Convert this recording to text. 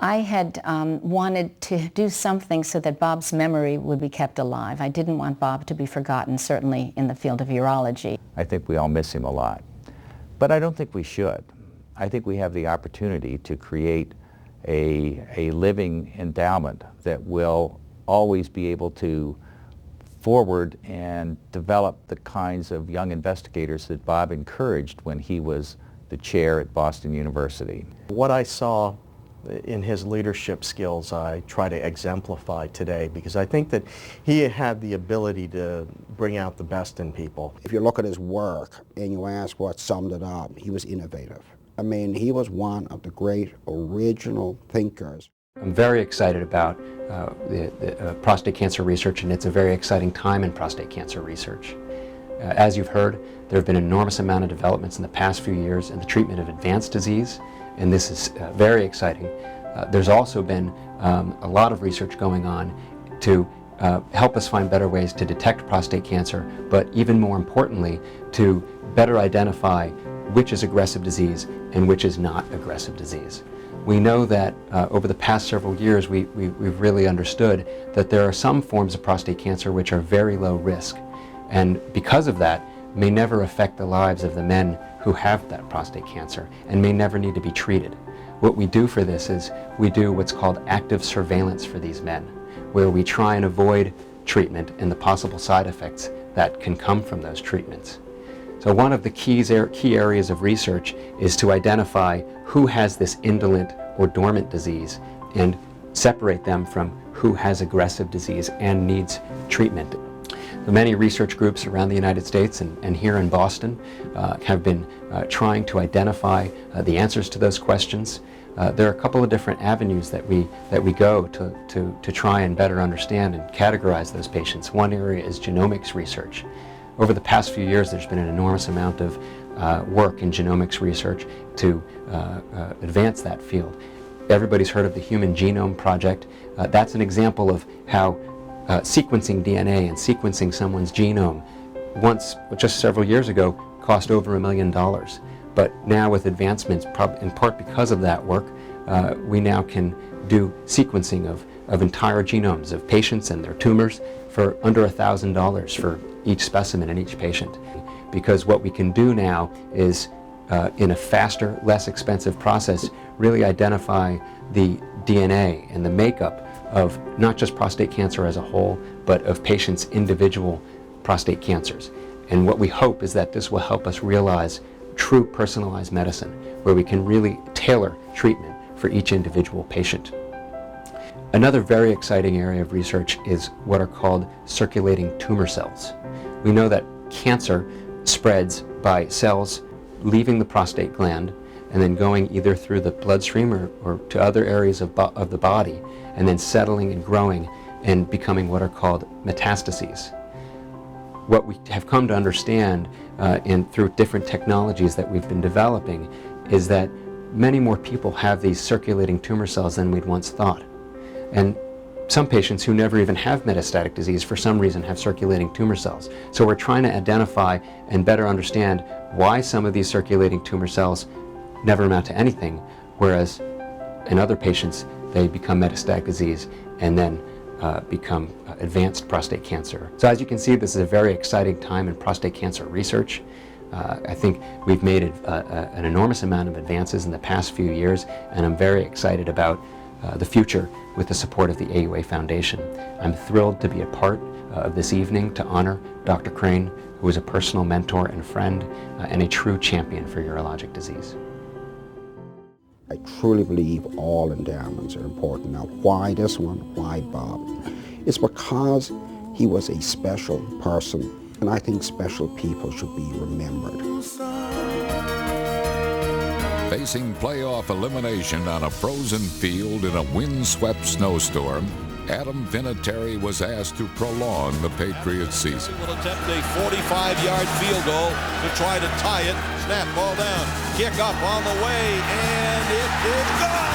I had wanted to do something so that Bob's memory would be kept alive. I didn't want Bob to be forgotten, certainly in the field of urology. I think we all miss him a lot, but I don't think we should. I think we have the opportunity to create a living endowment that will always be able to forward and develop the kinds of young investigators that Bob encouraged when he was the chair at Boston University. What I saw in his leadership skills I try to exemplify today, because I think that he had the ability to bring out the best in people. If you look at his work and you ask what summed it up, he was innovative. I mean, he was one of the great original thinkers. I'm very excited about prostate cancer research, and it's a very exciting time in prostate cancer research. As you've heard, there have been an enormous amount of developments in the past few years in the treatment of advanced disease, and this is very exciting. There's also been a lot of research going on to help us find better ways to detect prostate cancer, but even more importantly, to better identify which is aggressive disease and which is not aggressive disease. We know that over the past several years we've really understood that there are some forms of prostate cancer which are very low risk, and because of that may never affect the lives of the men who have that prostate cancer and may never need to be treated. What we do for this is we do what's called active surveillance for these men, where we try and avoid treatment and the possible side effects that can come from those treatments. So one of the key areas of research is to identify who has this indolent or dormant disease and separate them from who has aggressive disease and needs treatment. So many research groups around the United States and here in Boston have been trying to identify the answers to those questions. There are a couple of different avenues that we go to try and better understand and categorize those patients. One area is genomics research. Over the past few years, there's been an enormous amount of work in genomics research to advance that field. Everybody's heard of the Human Genome Project. That's an example of how sequencing DNA and sequencing someone's genome just several years ago, cost over $1 million. But now with advancements, in part because of that work, we now can do sequencing of entire genomes of patients and their tumors for under $1,000 for each specimen in each patient. Because what we can do now is, in a faster, less expensive process, really identify the DNA and the makeup of not just prostate cancer as a whole, but of patients' individual prostate cancers. And what we hope is that this will help us realize true personalized medicine, where we can really tailor treatment for each individual patient. Another very exciting area of research is what are called circulating tumor cells. We know that cancer spreads by cells leaving the prostate gland and then going either through the bloodstream or to other areas of the body, and then settling and growing and becoming what are called metastases. What we have come to understand through different technologies that we've been developing is that many more people have these circulating tumor cells than we'd once thought. And some patients who never even have metastatic disease for some reason have circulating tumor cells. So we're trying to identify and better understand why some of these circulating tumor cells never amount to anything, whereas in other patients they become metastatic disease and then become advanced prostate cancer. So as you can see, this is a very exciting time in prostate cancer research. I think we've made an enormous amount of advances in the past few years, and I'm very excited about the future with the support of the AUA Foundation. I'm thrilled to be a part of this evening to honor Dr. Crane, who is a personal mentor and friend and a true champion for urologic disease. I truly believe all endowments are important. Now, why this one? Why Bob? It's because he was a special person, and I think special people should be remembered. Facing playoff elimination on a frozen field in a windswept snowstorm, Adam Vinatieri was asked to prolong the Patriots season. Will attempt a 45-yard field goal to try to tie it. Snap, ball down. Kick up on the way, and it is gone!